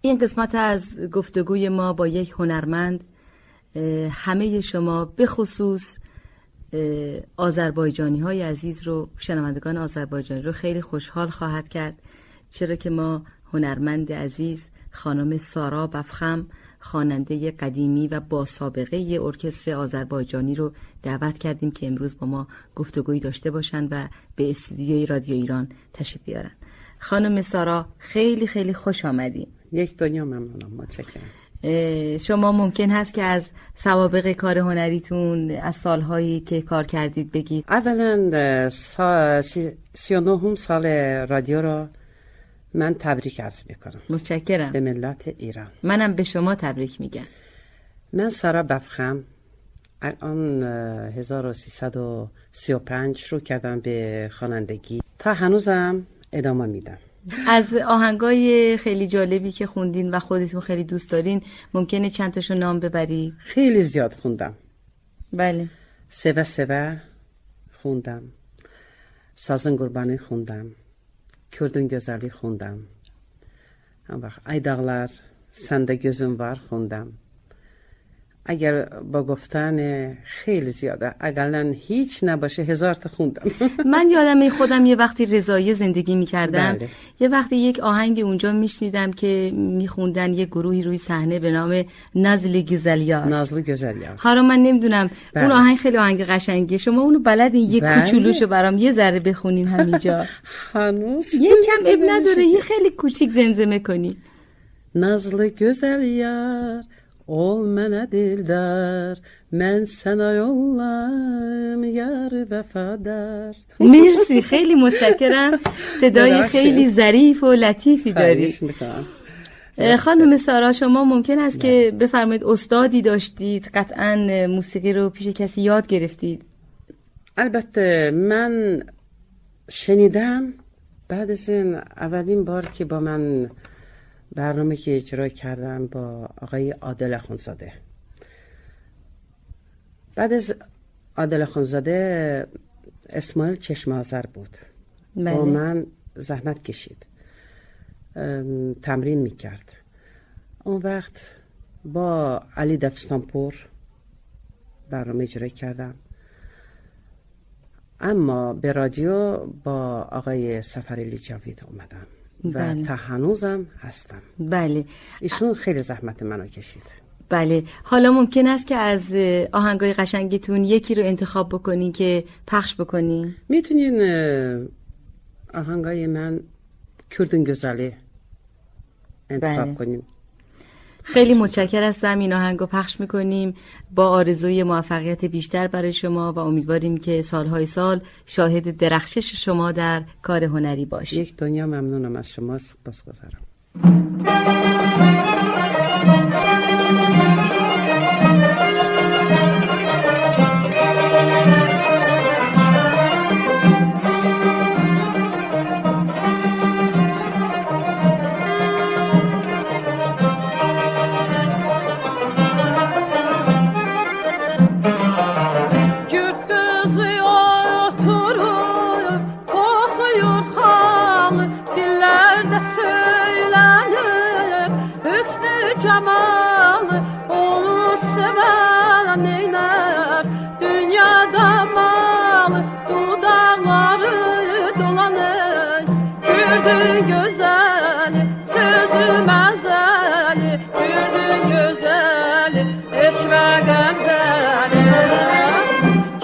این قسمت از گفتگوی ما با یک هنرمند همه شما به خصوص آذربایجانی های عزیز رو، شنوندگان آذربایجانی رو خیلی خوشحال خواهد کرد، چرا که ما هنرمند عزیز خانم سارا بفخم، خواننده قدیمی و با سابقه ارکستر آذربایجانی رو دعوت کردیم که امروز با ما گفتگویی داشته باشن و به استودیوی رادیو ایران تشریف بیارن. خانم سارا خیلی خیلی خوش آمدین. یک دنیا ممنونم، متشکرم. شما ممکن هست که از سوابق کار هنریتون، از سالهایی که کار کردید بگید؟ اولا 39 سال رادیو رو من تبریک عرض میکنم. متشکرم. به ملت ایران. منم به شما تبریک میگم. من سارا بفخم الان 1335 شروع کردم به خوانندگی، تا هنوزم ادامه میدم. از آهنگای خیلی جالبی که خوندین و خودتون خیلی دوست دارین ممکنه چند تاشو نام ببری؟ خیلی زیاد خوندم. بله. سوه سوه خوندم، سازن قربانی خوندم، Kürdün gözəli خوندم، ای dağlar səndə gözüm var خوندم. اگر با گفتن خیلی زیاده، اقلا هیچ نباشه 1000 تا خوندم. من یادم خودم یه وقتی رضایی زندگی میکردم، بله. یه وقتی یک آهنگ اونجا میشنیدم که میخوندن یه گروهی روی صحنه به نام نازل گوزلیار. نازل گوزلیار. حالا من نمیدونم بله. اون آهنگ خیلی آهنگ قشنگیه، شما اونو بلدین یه بله. کوچولوشو برام یه ذره بخونین همینجا؟ هنوز یه کم اب نداره، یه خیلی کوچیک زمزمه کنین. نازل گوزلیار ol mənə dildar, mən sənə yollarım yar vəfadar. مرسی، خیلی متشکرم. صدای خیلی ظریف و لطیفی داری. خانم سارا، شما ممکن است که بفرمایید استادی داشتید، قطعا موسیقی رو پیش کسی یاد گرفتید؟ البته من شنیدم بعد از این اولین بار که با من برنامه که اجرا کردم با آقای عادل اخوندزاده. بعد از عادل اخوندزاده اسماعیل چشم آذر بود. با من زحمت کشید، تمرین میکرد. اون وقت با علی دفستانپور برنامه اجرا کردم، اما به رادیو با آقای سفرعلی جاوید اومدم. و تا هنوزم هستم. بله. ایشون خیلی زحمت منو کشید. بله. حالا ممکن است که از آهنگای قشنگتون یکی رو انتخاب بکنین که پخش بکنین؟ میتونین آهنگای من کردن گزالی انتخاب کنین. خیلی متشکر هستم. این آهنگو پخش میکنیم با آرزوی موفقیت بیشتر برای شما و امیدواریم که سالهای سال شاهد درخشش شما در کار هنری باشید. یک دنیا ممنونم از شما، سپاسگزارم. Cemalı onu seven neyler, dünyada malı dudakları dolanır. Gördün gözeli sözüm ezeli, gördün gözeli eşve gemzeli.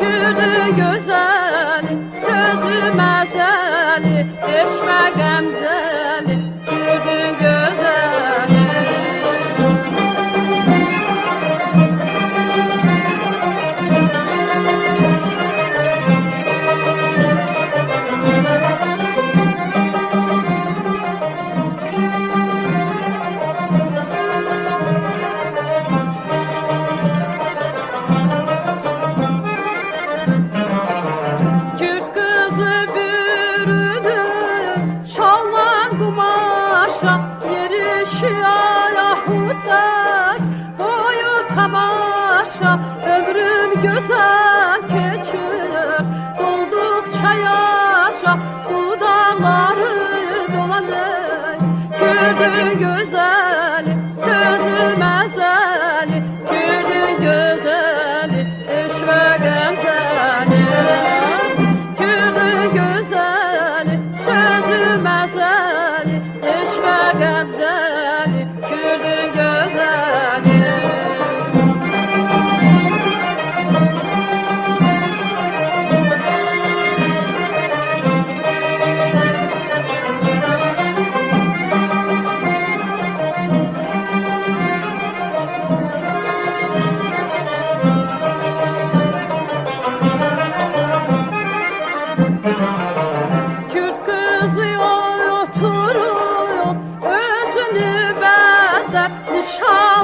Gördün gözeli sözüm ezeli, eşve gemzeli. Gördün gözeli. Ömrüm güzel geçir, doldukça yaşa, dudakları dolanır. Gördün güzel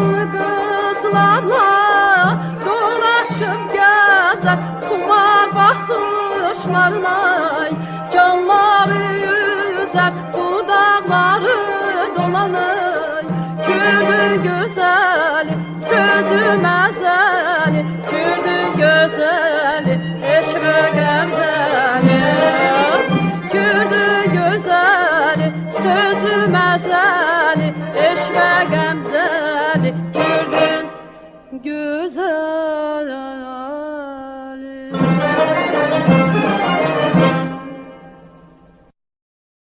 Canlı qızlarla dolaşıb gəzər, xumar baxışlarına canları üzər, dudaqları dolanır. Kürdün gözəli, sözü məzəli, Kürdün gözəli, eşqə qəmzəli. Kürdün gözəli, sözü məzəli, eşqə qəmzəli, Kürdün gözəli.